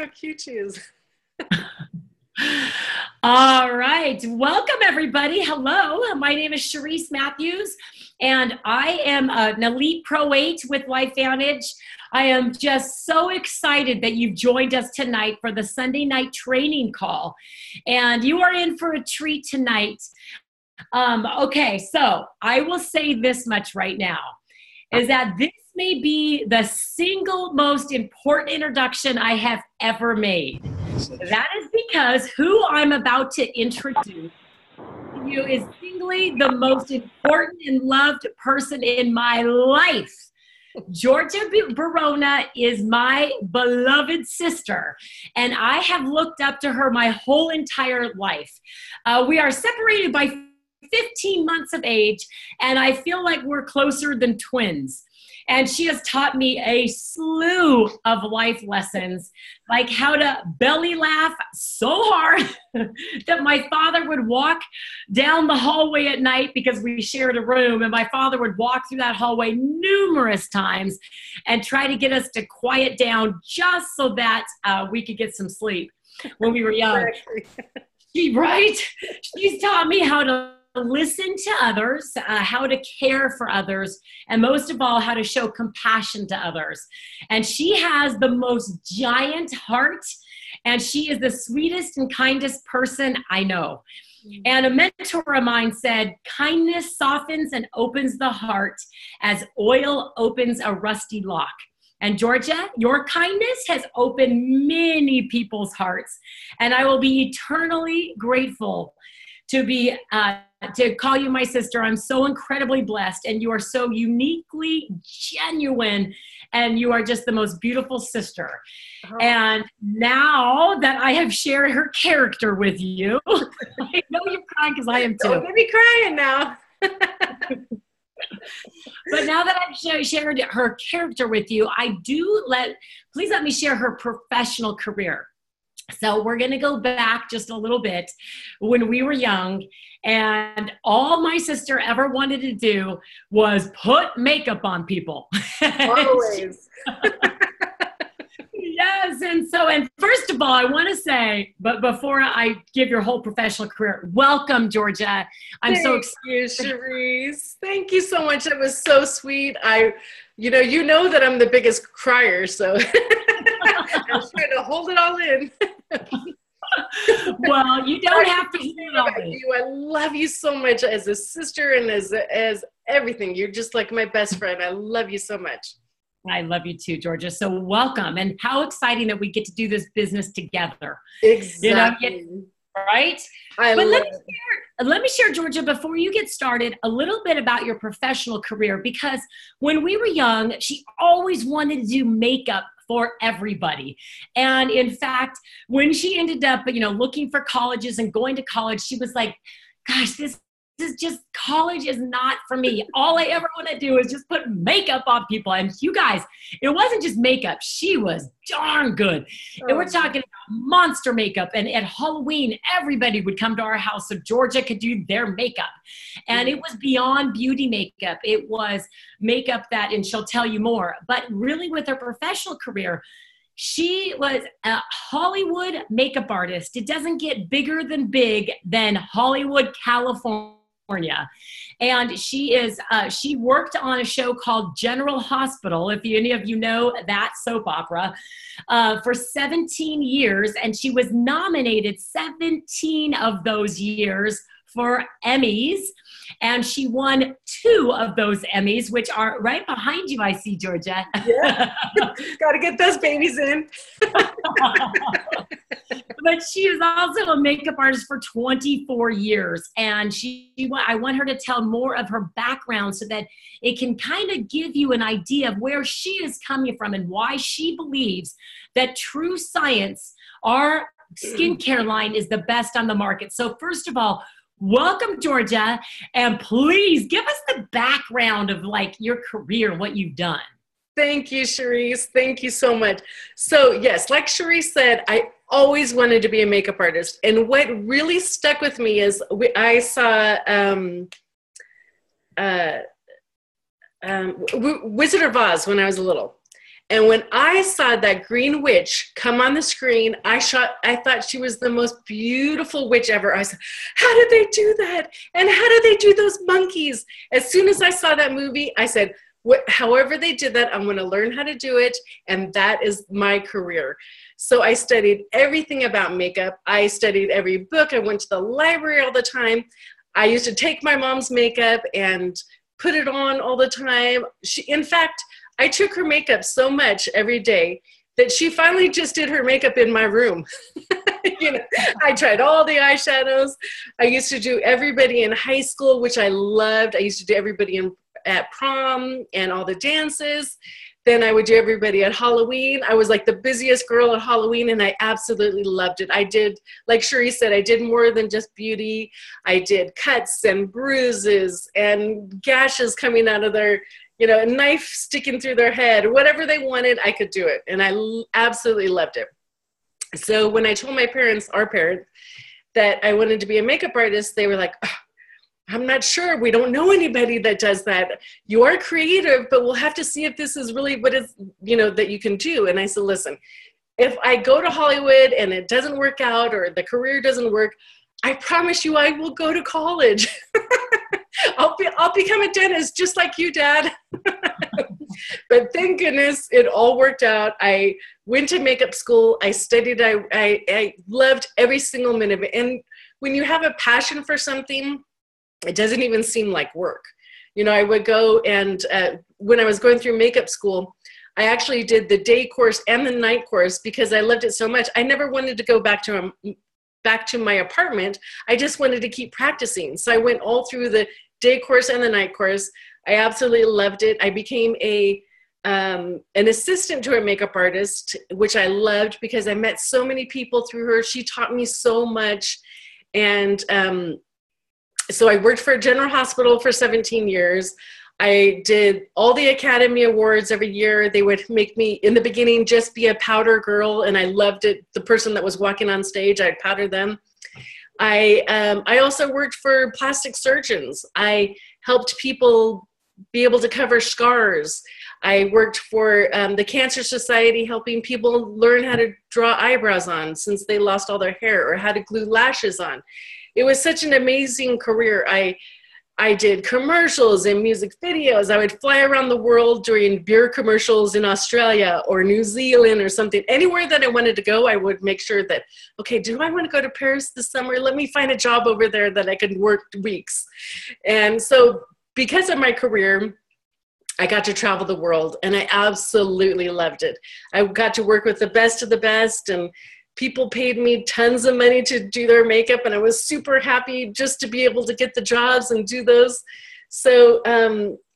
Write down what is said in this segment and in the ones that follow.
How cute she is. All right. Welcome, everybody. Hello. My name is Cherise Matthews, and I am an elite Pro 8 with LifeVantage. I am just so excited that you've joined us tonight for the Sunday night training call. And you are in for a treat tonight. Okay, so I will say this much right now, is that this may be the single most important introduction I have ever made. That is because who I'm about to introduce to you is singly the most important and loved person in my life. Georgia Berona is my beloved sister, and I have looked up to her my whole entire life. We are separated by 15 months of age, and I feel like we're closer than twins. And she has taught me a slew of life lessons, like how to belly laugh so hard that my father would walk down the hallway at night because we shared a room, and my father would walk through that hallway numerous times and try to get us to quiet down just so that we could get some sleep when we were young. She's taught me how to listen to others, how to care for others, and most of all, how to show compassion to others. And she has the most giant heart, and she is the sweetest and kindest person I know. And a mentor of mine said, kindness softens and opens the heart as oil opens a rusty lock. And Georgia, your kindness has opened many people's hearts, and I will be eternally grateful to call you my sister. I'm so incredibly blessed, and you are so uniquely genuine, and you are just the most beautiful sister. Oh. And now that I have shared her character with you, I know you're crying because I am too. Don't get me crying now. But now that I've shared her character with you, please let me share her professional career. So we're going to go back just a little bit when we were young, and all my sister ever wanted to do was put makeup on people. Always. Yes. And first of all, I want to say, but before I give your whole professional career, welcome, Georgia. I'm so excited. Thank you, Cherise. Thank you so much. That was so sweet. You know that I'm the biggest crier, so I'm trying to hold it all in. Well, you don't have to hold it all in. I love you so much as a sister and as everything. You're just like my best friend. I love you so much. I love you too, Georgia. So welcome. And how exciting that we get to do this business together. Exactly. Right? Let me share, Georgia, before you get started, a little bit about your professional career, because when we were young, she always wanted to do makeup for everybody. And in fact, when she ended up, looking for colleges and going to college, she was like, gosh, this is just, college is not for me. All I ever want to do is just put makeup on people. And you guys, it wasn't just makeup. She was darn good. And we're talking about monster makeup. And at Halloween, everybody would come to our house so Georgia could do their makeup. And it was beyond beauty makeup. It was makeup and she'll tell you more. But really with her professional career, she was a Hollywood makeup artist. It doesn't get bigger than Hollywood, California. And she worked on a show called General Hospital, if any of you know that soap opera, for 17 years. And she was nominated 17 of those years for Emmys. And she won 2 of those Emmys, which are right behind you, I see, Georgia. Yeah, got to get those babies in. But she is also a makeup artist for 24 years. And I want her to tell more of her background so that it can kind of give you an idea of where she is coming from and why she believes that true science, our skincare line, is the best on the market. So first of all, welcome, Georgia, and please give us the background of your career, what you've done. Thank you, Cherise. Thank you so much. So yes, like Cherise said, I always wanted to be a makeup artist. And what really stuck with me is I saw Wizard of Oz when I was little. And when I saw that green witch come on the screen, I thought she was the most beautiful witch ever. I said, how did they do that? And how did they do those monkeys? As soon as I saw that movie, I said, however they did that, I'm going to learn how to do it. And that is my career. So I studied everything about makeup. I studied every book. I went to the library all the time. I used to take my mom's makeup and put it on all the time. In fact, I took her makeup so much every day that she finally just did her makeup in my room. I tried all the eyeshadows. I used to do everybody in high school, which I loved. I used to do everybody at prom and all the dances. Then I would do everybody at Halloween. I was like the busiest girl at Halloween, and I absolutely loved it. I did, like Cherise said, I did more than just beauty. I did cuts and bruises and gashes coming out of their, a knife sticking through their head. Whatever they wanted, I could do it. And I absolutely loved it. So when I told my parents, our parents, that I wanted to be a makeup artist, they were like, oh, I'm not sure. We don't know anybody that does that. You are creative, but we'll have to see if this is really what is, that you can do. And I said, listen, if I go to Hollywood and it doesn't work out or the career doesn't work, I promise you I will go to college. I'll become a dentist just like you, Dad. But thank goodness it all worked out. I went to makeup school. I studied. I loved every single minute of it. And when you have a passion for something, it doesn't even seem like work. I would go and when I was going through makeup school, I actually did the day course and the night course because I loved it so much. I never wanted to go back to my apartment. I just wanted to keep practicing. So I went all through the day course and the night course. I absolutely loved it. I became an assistant to a makeup artist, which I loved because I met so many people through her. She taught me so much. And so I worked for a general hospital for 17 years. I did all the Academy Awards every year. They would make me, in the beginning, just be a powder girl, and I loved it. The person that was walking on stage, I'd powder them. I also worked for plastic surgeons. I helped people be able to cover scars. I worked for the Cancer Society, helping people learn how to draw eyebrows on since they lost all their hair, or how to glue lashes on. It was such an amazing career. I did commercials and music videos. I would fly around the world doing beer commercials in Australia or New Zealand or something. Anywhere that I wanted to go, I would make sure that, okay, do I want to go to Paris this summer? Let me find a job over there that I could work weeks. And so because of my career, I got to travel the world, and I absolutely loved it. I got to work with the best of the best, and people paid me tons of money to do their makeup, and I was super happy just to be able to get the jobs and do those. So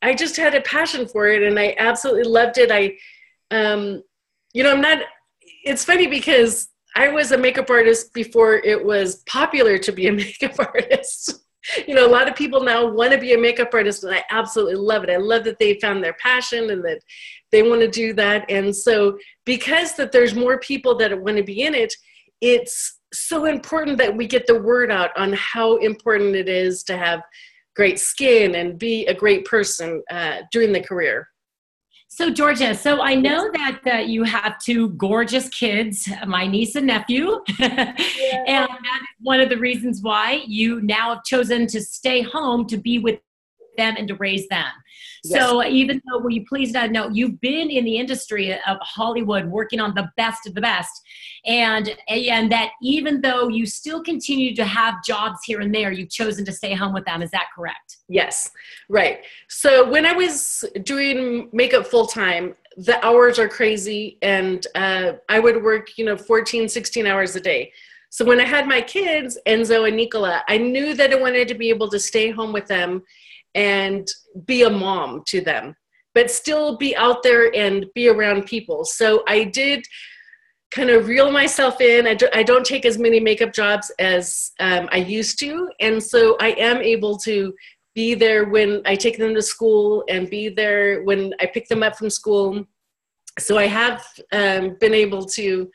I just had a passion for it, and I absolutely loved it. It's funny because I was a makeup artist before it was popular to be a makeup artist. A lot of people now want to be a makeup artist, and I absolutely love it. I love that they found their passion and that they want to do that. And so because that there's more people that want to be in it, it's so important that we get the word out on how important it is to have great skin and be a great person during the career. So Georgia, so I know that you have two gorgeous kids, my niece and nephew, yeah. And that is one of the reasons why you now have chosen to stay home to be with them and to raise them. Yes. So even though, will you please know, you've been in the industry of Hollywood working on the best of the best, and that even though you still continue to have jobs here and there, you've chosen to stay home with them. Is that correct? Yes, right. So when I was doing makeup full time, the hours are crazy, and I would work, 14, 16 hours a day. So when I had my kids, Enzo and Nicola, I knew that I wanted to be able to stay home with them and be a mom to them, but still be out there and be around people. So I did kind of reel myself in. I don't take as many makeup jobs as I used to. And so I am able to be there when I take them to school and be there when I pick them up from school. So I have been able to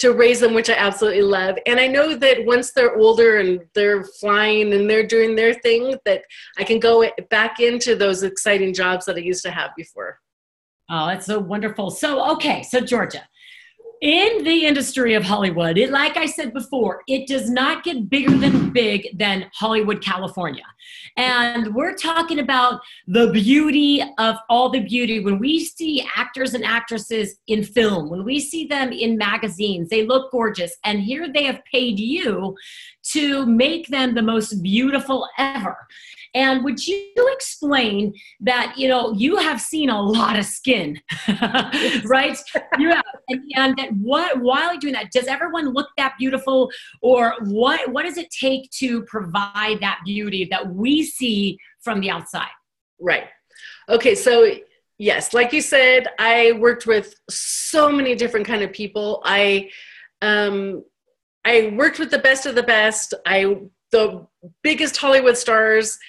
raise them, which I absolutely love. And I know that once they're older and they're flying and they're doing their thing, that I can go back into those exciting jobs that I used to have before. Oh, that's so wonderful. So, okay, so Georgia, in the industry of Hollywood, like I said before, it does not get bigger than big than Hollywood, California. And we're talking about the beauty of all the beauty. When we see actors and actresses in film, when we see them in magazines, they look gorgeous. And here they have paid you to make them the most beautiful ever. And would you explain that, you have seen a lot of skin, right? You have, and that while you're doing that, does everyone look that beautiful, or what does it take to provide that beauty that we see from the outside? Right. Okay. So yes, like you said, I worked with so many different kind of people. I worked with the best of the best. The biggest Hollywood stars,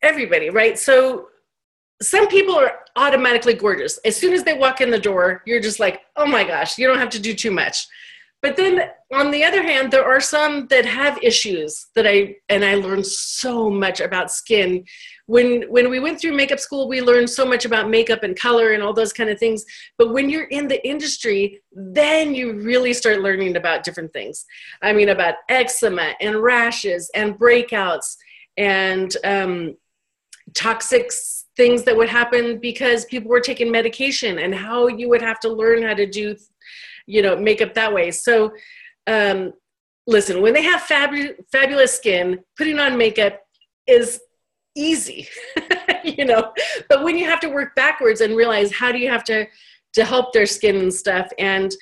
everybody, right? So some people are automatically gorgeous. As soon as they walk in the door, you're just like, oh my gosh, you don't have to do too much. But then on the other hand, there are some that have issues I learned so much about skin. When we went through makeup school, we learned so much about makeup and color and all those kind of things. But when you're in the industry, then you really start learning about different things. I mean, about eczema and rashes and breakouts and toxic things that would happen because people were taking medication, and how you would have to learn how to do makeup that way. So listen, when they have fabulous skin, putting on makeup is easy, but when you have to work backwards and realize how do you have to help their skin and stuff. And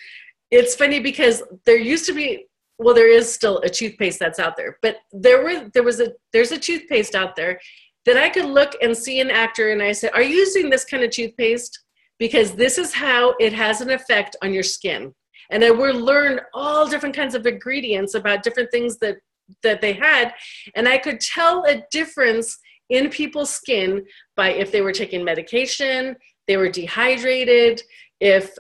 it's funny because there used to be, well, there is still a toothpaste that's out there, but there's a toothpaste out there that I could look and see an actor and I said, are you using this kind of toothpaste? Because this is how it has an effect on your skin. And I would learn all different kinds of ingredients about different things that they had. And I could tell a difference in people's skin by if they were taking medication, they were dehydrated, if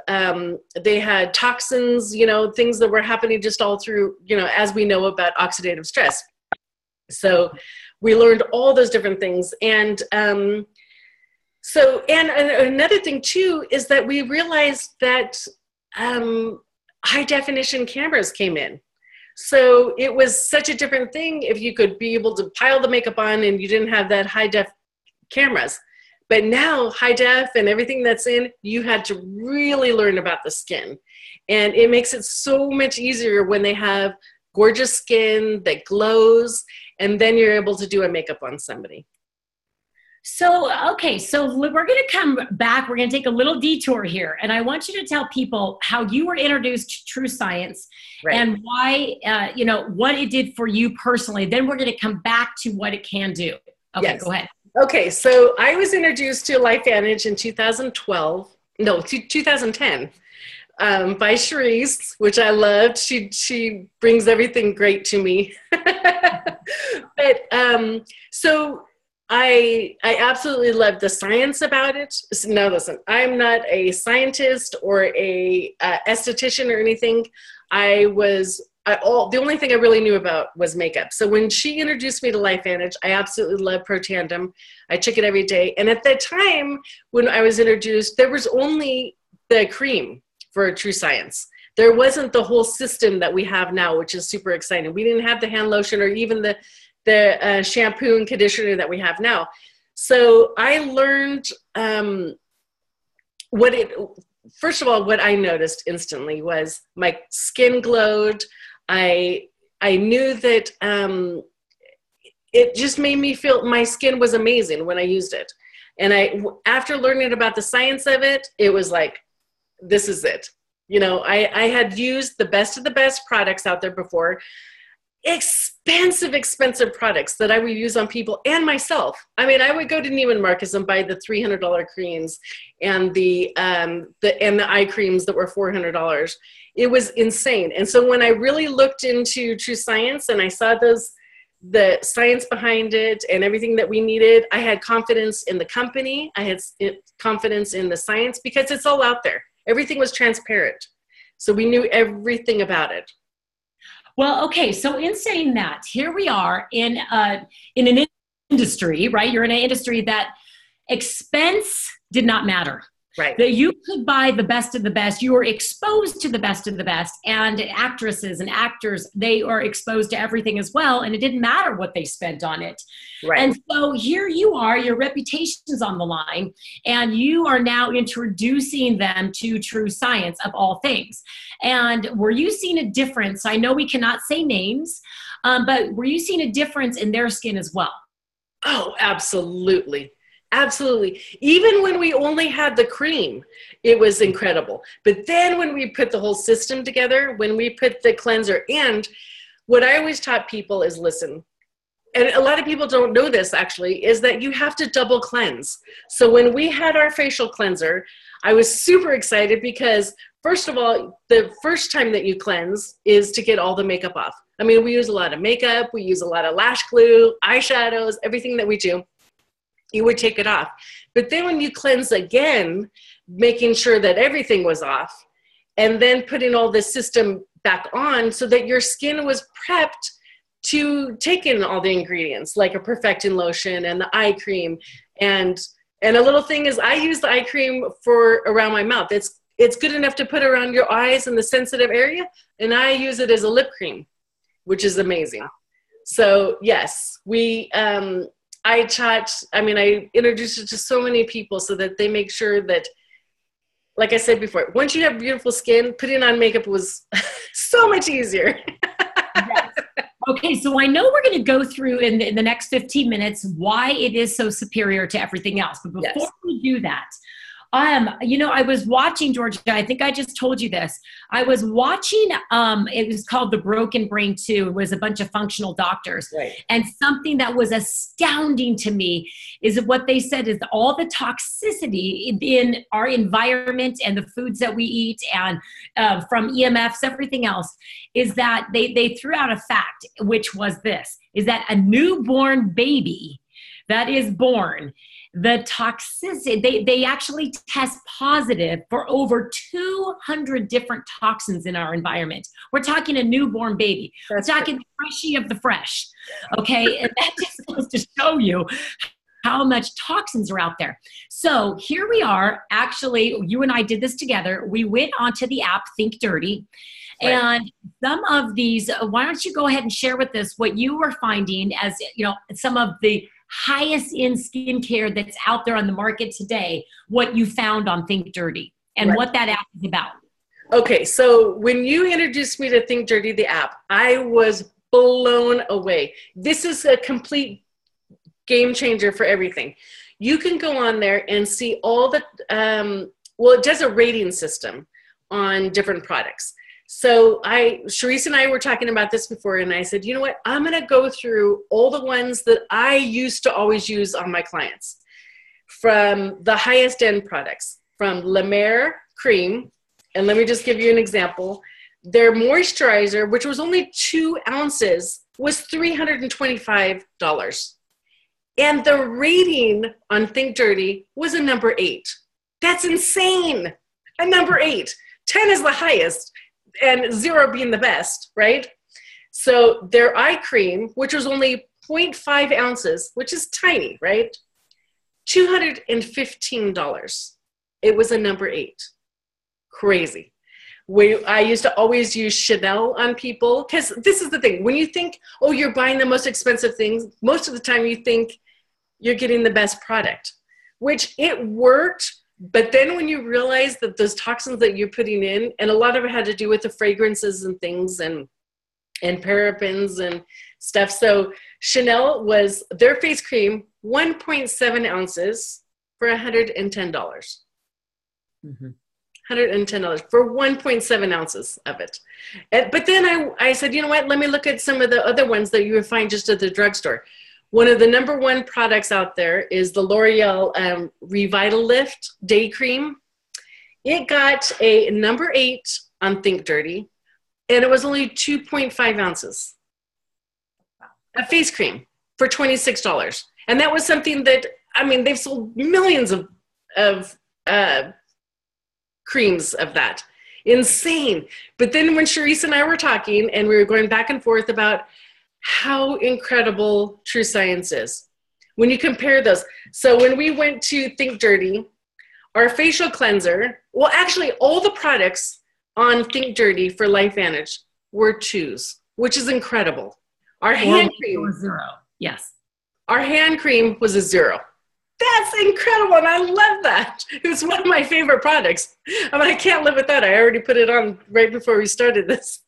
they had toxins, things that were happening just all through, as we know about oxidative stress. So we learned all those different things. And and another thing too, is that we realized that high definition cameras came in. So it was such a different thing if you could be able to pile the makeup on and you didn't have that high def cameras. But now high def and everything that's in, you had to really learn about the skin. And it makes it so much easier when they have gorgeous skin that glows, and then you're able to do a makeup on somebody. So, okay, so we're going to come back. We're going to take a little detour here. And I want you to tell people how you were introduced to True Science, right, and why, what it did for you personally. Then we're going to come back to what it can do. Okay, yes. Go ahead. Okay, so I was introduced to LifeVantage in 2010 by Cherise, which I loved. She brings everything great to me. But so I absolutely love the science about it. Now listen, I'm not a scientist or a esthetician or anything. The only thing I really knew about was makeup. So when she introduced me to LifeVantage, I absolutely loved Pro Tandem. I took it every day. And at that time, when I was introduced, there was only the cream for True Science. There wasn't the whole system that we have now, which is super exciting. We didn't have the hand lotion or even the shampoo and conditioner that we have now. So I learned first of all, what I noticed instantly was my skin glowed. I knew that it just made me feel my skin was amazing when I used it. And after learning about the science of it, it was like, this is it. I had used the best of the best products out there before, expensive products that I would use on people and myself. I mean, I would go to Neiman Marcus and buy the $300 creams and the eye creams that were $400. It was insane. And so when I really looked into True Science and I saw the science behind it and everything that we needed, I had confidence in the company. I had confidence in the science because it's all out there. Everything was transparent. So we knew everything about it. Well, okay. So in saying that, here we are in an industry, right? You're in an industry that Expense did not matter. Right. That you could buy the best of the best. You were exposed to the best of the best. And actresses and actors, they are exposed to everything as well. And it didn't matter what they spent on it. Right. And so here you are, your reputation's on the line, and you are now introducing them to true science of all things. And were you seeing a difference? I know we cannot say names, but were you seeing a difference in their skin as well? Oh, absolutely. Absolutely. Even when we only had the cream, it was incredible. But then when we put the whole system together, when we put the cleanser, and what I always taught people is, listen, and a lot of people don't know this actually, is that you have to double cleanse. So when we had our facial cleanser, I was super excited because, first of all, the first time that you cleanse is to get all the makeup off. I mean, we use a lot of makeup, we use a lot of lash glue, eyeshadows, everything that we do. You would take it off. But then when you cleanse again, making sure that everything was off, and then putting all the system back on so that your skin was prepped to take in all the ingredients, like a perfecting lotion and the eye cream. And a little thing is, I use the eye cream for around my mouth. It's good enough to put around your eyes in the sensitive area, and I use it as a lip cream, which is amazing. So yes, I introduced it to so many people so that they make sure that, like I said before, once you have beautiful skin, putting on makeup was so much easier. Yes. Okay, so I know we're going to go through in the next 15 minutes why it is so superior to everything else. But before we do that, I was watching, Georgia, I think I just told you this. I was watching, it was called The Broken Brain 2. It was a bunch of functional doctors. Right. And something that was astounding to me is what they said is all the toxicity in our environment and the foods that we eat and from EMFs, everything else, is that they threw out a fact, which was this, is that a newborn baby that is born, the toxicity, they actually test positive for over 200 different toxins in our environment. We're talking a newborn baby. We're talking the freshie of the fresh, okay? And that just goes to show you how much toxins are out there. So here we are. Actually, you and I did this together. We went onto the app Think Dirty. Right. And some of these, why don't you go ahead and share with us what you were finding as, some of the highest in skincare that's out there on the market today, what you found on Think Dirty and what that app is about. Okay, so when you introduced me to Think Dirty, the app, I was blown away. This is a complete game changer for everything. You can go on there and see all the, it does a rating system on different products. So Cherise and I were talking about this before, and I said, you know what, I'm going to go through all the ones that I used to always use on my clients, from the highest end products, from La Mer cream. And let me just give you an example. Their moisturizer, which was only 2 ounces, was $325. And the rating on Think Dirty was a number 8. That's insane. A number 8. 10 is the highest, and 0 being the best, right? So their eye cream, which was only 0.5 ounces, which is tiny, right? $215. It was a number 8. Crazy. I used to always use Chanel on people, because this is the thing. When you think, oh, you're buying the most expensive things, most of the time you think you're getting the best product, which it worked. But then when you realize that those toxins that you're putting in, and a lot of it had to do with the fragrances and things and parabens and stuff. So Chanel was their face cream, 1.7 ounces for $110. Mm-hmm. $110 for 1.7 ounces of it. But then I said, you know what, let me look at some of the other ones that you would find just at the drugstore. One of the number 1 products out there is the L'Oreal Revitalift Day Cream. It got a number 8 on Think Dirty, and it was only 2.5 ounces. A face cream for $26. And that was something that, they've sold millions of creams of that. Insane. But then when Cherise and I were talking, and we were going back and forth about how incredible true science is. when you compare those. So when we went to Think Dirty, our facial cleanser, well, actually all the products on Think Dirty for LifeVantage were 2s, which is incredible. Our hand cream was 0. Yes. Our hand cream was a 0. That's incredible, and I love that. It was one of my favorite products. I mean, I can't live without it. I already put it on right before we started this.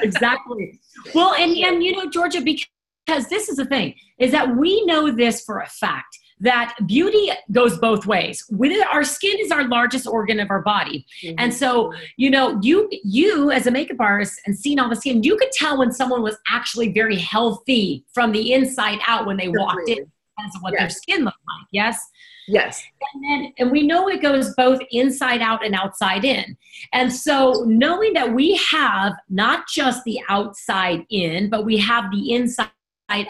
Exactly. Well, and you know, Georgia, because this is the thing, is that we know this for a fact, that beauty goes both ways. Our skin is our largest organ of our body. Mm-hmm. And so, you know, you as a makeup artist and seeing all the skin, you could tell when someone was actually very healthy from the inside out when they walked in, as of what their skin looked like. Yes? Yes. And we know it goes both inside out and outside in. And so knowing that we have not just the outside in, but we have the inside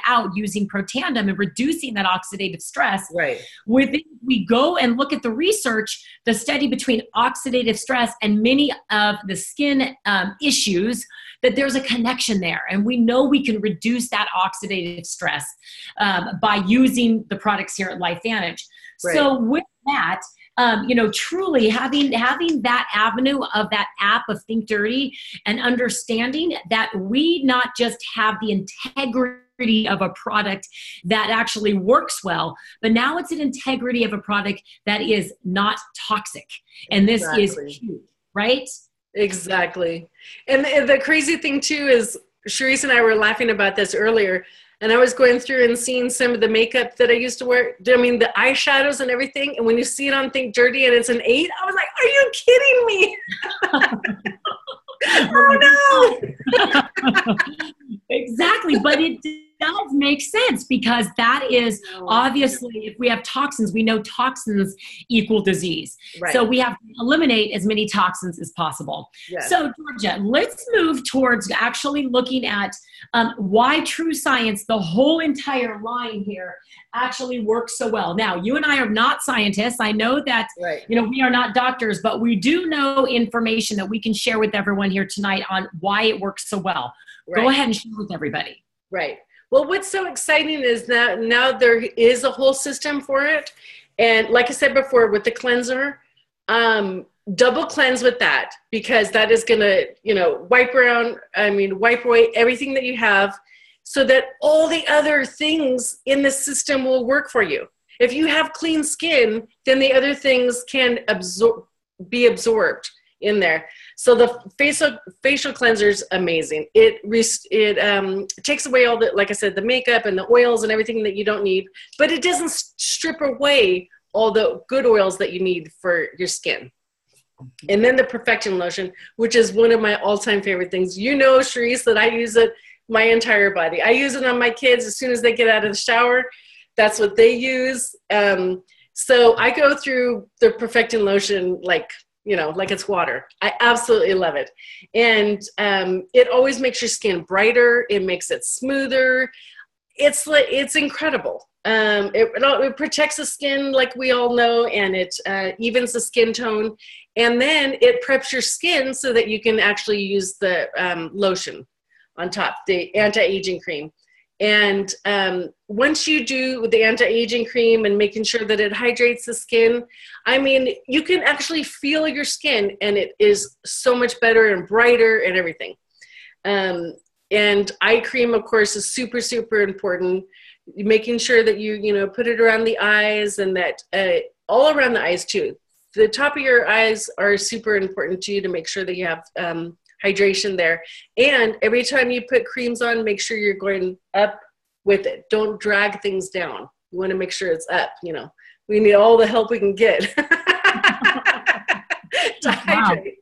out using Protandim and reducing that oxidative stress. Right. We go and look at the research, the study between oxidative stress and many of the skin issues, that there's a connection there. And we know we can reduce that oxidative stress by using the products here at LifeVantage. Right. So with that, you know, truly having that avenue of that app of Think Dirty and understanding that we not just have the integrity of a product that actually works well, but now it's an integrity of a product that is not toxic. And this is huge, right? Exactly. And the crazy thing too is, Cherise and I were laughing about this earlier, and I was going through and seeing some of the makeup that I used to wear. I mean, the eyeshadows and everything. And when you see it on Think Dirty and it's an 8, I was like, are you kidding me? Oh no. Exactly. But it does make sense, because that is obviously, if we have toxins, we know toxins equal disease. Right. So we have to eliminate as many toxins as possible. Yes. So Georgia, let's move towards actually looking at why True Science, the whole entire line here, actually works so well. Now, you and I are not scientists. I know that, you know, we are not doctors, but we do know information that we can share with everyone here tonight on why it works so well. Go ahead and share with everybody. Right. Well, what's so exciting is that now there is a whole system for it. And like I said before, with the cleanser, double cleanse with that, because that is going to, you know, wipe away everything that you have, so that all the other things in the system will work for you. If you have clean skin, then the other things can be absorbed in there. So the facial cleanser is amazing. It takes away all the, like I said, the makeup and the oils and everything that you don't need, but it doesn't strip away all the good oils that you need for your skin. And then the Perfecting Lotion, which is one of my all-time favorite things. You know, Cherise, that I use it my entire body. I use it on my kids as soon as they get out of the shower. That's what they use. So I go through the Perfecting Lotion like it's water. I absolutely love it. And it always makes your skin brighter. It makes it smoother. It's incredible. It protects the skin, like we all know, and it evens the skin tone. And then it preps your skin so that you can actually use the lotion on top, the anti-aging cream. And once you do the anti-aging cream and making sure that it hydrates the skin, I mean, you can actually feel your skin, and it is so much better and brighter and everything. And eye cream, of course, is super, super important. Making sure that you put it around the eyes, and that all around the eyes too. The top of your eyes are super important to you, to make sure that you have hydration there. And every time you put creams on, make sure you're going up with it. Don't drag things down. You want to make sure it's up. We need all the help we can get to hydrate.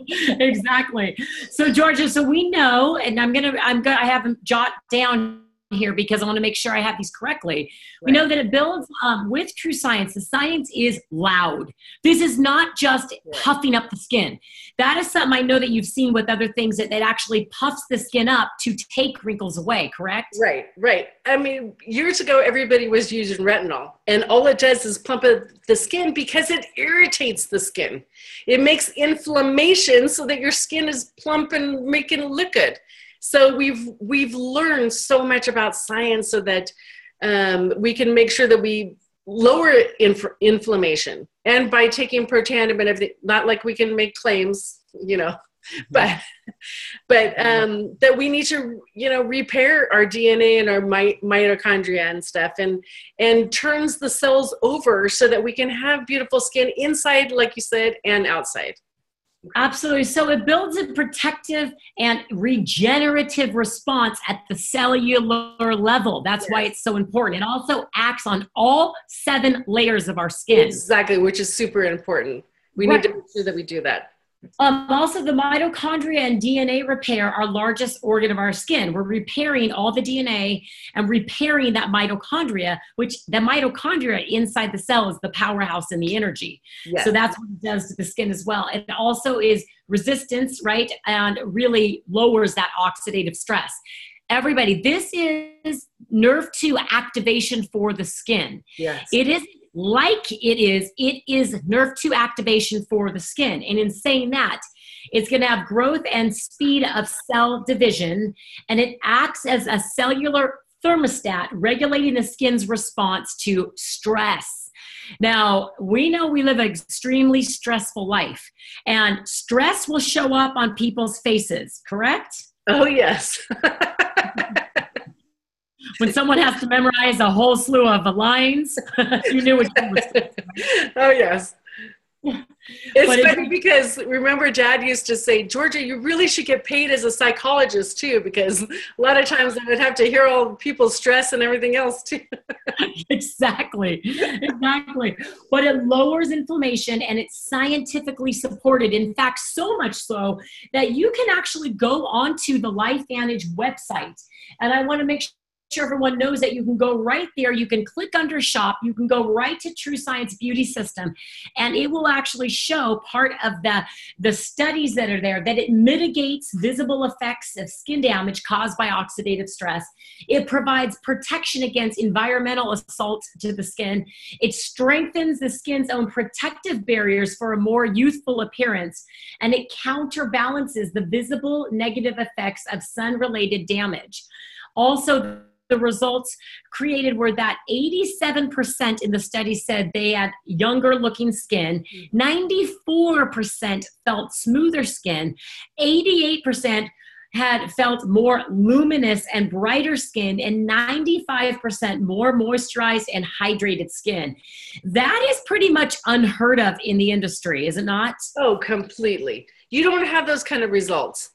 Exactly. So Georgia, so we know, and I have them jot down here because I want to make sure I have these correctly. Right. We know that it builds with True Science. The science is loud. This is not just puffing up the skin. That is something I know that you've seen with other things, that actually puffs the skin up to take wrinkles away, correct? Right. I mean, years ago, everybody was using retinol, and all it does is plump up the skin because it irritates the skin. It makes inflammation so that your skin is plump and making it look good. So we've learned so much about science so that we can make sure that we lower inflammation. And by taking Protandim and everything, not like we can make claims, but that we need to, repair our DNA and our mitochondria and stuff, and turns the cells over so that we can have beautiful skin inside, like you said, and outside. Absolutely. So it builds a protective and regenerative response at the cellular level. That's why it's so important. It also acts on all 7 layers of our skin. Exactly, which is super important. We need to make sure that we do that. Also, the mitochondria and DNA repair our largest organ of our skin. We're repairing all the DNA and repairing that mitochondria, which the mitochondria inside the cell is the powerhouse and the energy. Yes. So that's what it does to the skin as well. It also is resistance, right? And really lowers that oxidative stress. Everybody, this is nerve 2 activation for the skin. Yes. It is nerve 2 activation for the skin. And in saying that, it's going to have growth and speed of cell division, and it acts as a cellular thermostat regulating the skin's response to stress. Now, we know we live an extremely stressful life, and stress will show up on people's faces, correct? Oh, yes. When someone has to memorize a whole slew of lines, you knew what you were saying. Oh, yes. It's funny because remember Dad used to say, Georgia, you really should get paid as a psychologist too, because a lot of times I would have to hear all people's stress and everything else too. Exactly. But it lowers inflammation, and it's scientifically supported. In fact, so much so that you can actually go onto the LifeVantage website. And I want to make sure everyone knows that you can go right there. You can click under shop. You can go right to True Science Beauty System, and it will actually show part of the studies that are there, that it mitigates visible effects of skin damage caused by oxidative stress. It provides protection against environmental assault to the skin. It strengthens the skin's own protective barriers for a more youthful appearance, and it counterbalances the visible negative effects of sun-related damage. Also, the results created were that 87% in the study said they had younger looking skin, 94% felt smoother skin, 88% had felt more luminous and brighter skin, and 95% more moisturized and hydrated skin. That is pretty much unheard of in the industry, is it not? Oh, completely. You don't have those kind of results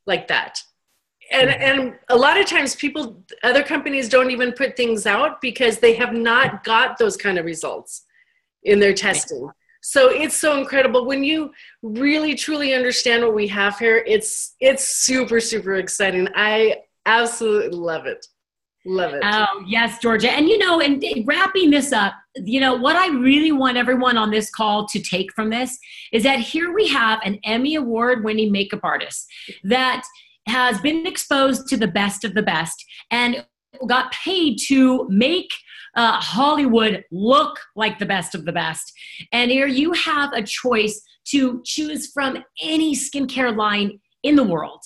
like that. And a lot of times other companies don't even put things out because they have not got those kind of results in their testing. So it's so incredible. When you really, truly understand what we have here, it's super, super exciting. I absolutely love it. Love it. Oh, yes, Georgia. And, and wrapping this up, what I really want everyone on this call to take from this is that here we have an Emmy Award winning makeup artist that has been exposed to the best of the best and got paid to make Hollywood look like the best of the best. And here you have a choice to choose from any skincare line in the world,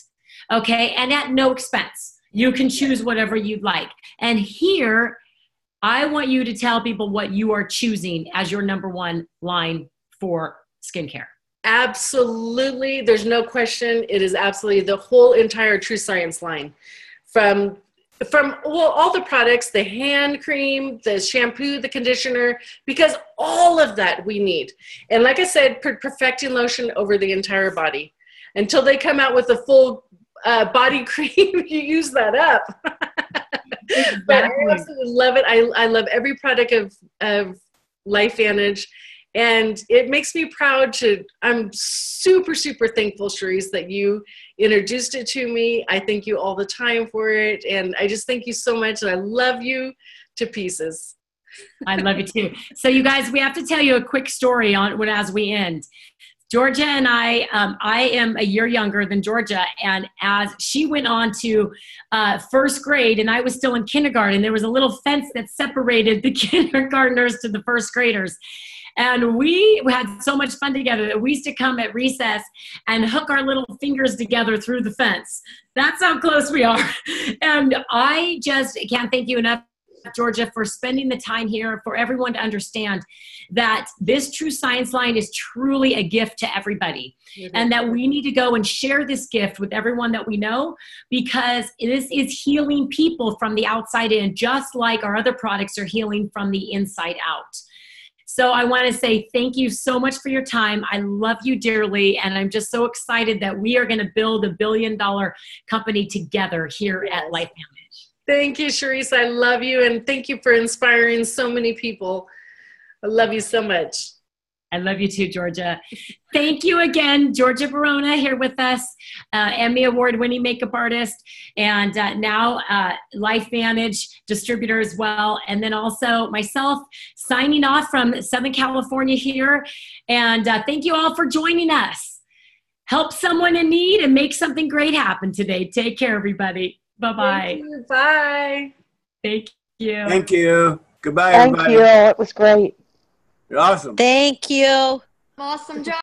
okay? And at no expense. You can choose whatever you'd like. And here, I want you to tell people what you are choosing as your number 1 line for skincare. Absolutely. There's no question. It is absolutely the whole entire True Science line. From all the products, the hand cream, the shampoo, the conditioner, because all of that we need. And like I said, perfecting lotion over the entire body. Until they come out with a full body cream, you use that up. Exactly. But I absolutely love it. I love every product of LifeVantage. And it makes me proud I'm super, super thankful, Cherise, that you introduced it to me. I thank you all the time for it. And I just thank you so much. And I love you to pieces. I love you too. So you guys, we have to tell you a quick story as we end. Georgia and I am a year younger than Georgia. And as she went on to first grade and I was still in kindergarten, there was a little fence that separated the kindergartners to the first graders. And we had so much fun together that we used to come at recess and hook our little fingers together through the fence. That's how close we are. And I just can't thank you enough, Georgia, for spending the time here, for everyone to understand that this True Science line is truly a gift to everybody, and that we need to go and share this gift with everyone that we know, because this is healing people from the outside in, just like our other products are healing from the inside out. So I want to say thank you so much for your time. I love you dearly, and I'm just so excited that we are going to build $1 billion company together here at Life Foundation. Thank you, Cherise. I love you, and thank you for inspiring so many people. I love you so much. I love you too, Georgia. Thank you again, Georgia Berona, here with us, Emmy Award winning makeup artist, and now LifeVantage distributor as well. And then also myself signing off from Southern California here. And thank you all for joining us. Help someone in need and make something great happen today. Take care, everybody. Bye-bye. Thank you. Bye. Thank you. Thank you. Goodbye, Thank everybody. you. It was great. You're awesome. Thank you. Awesome job.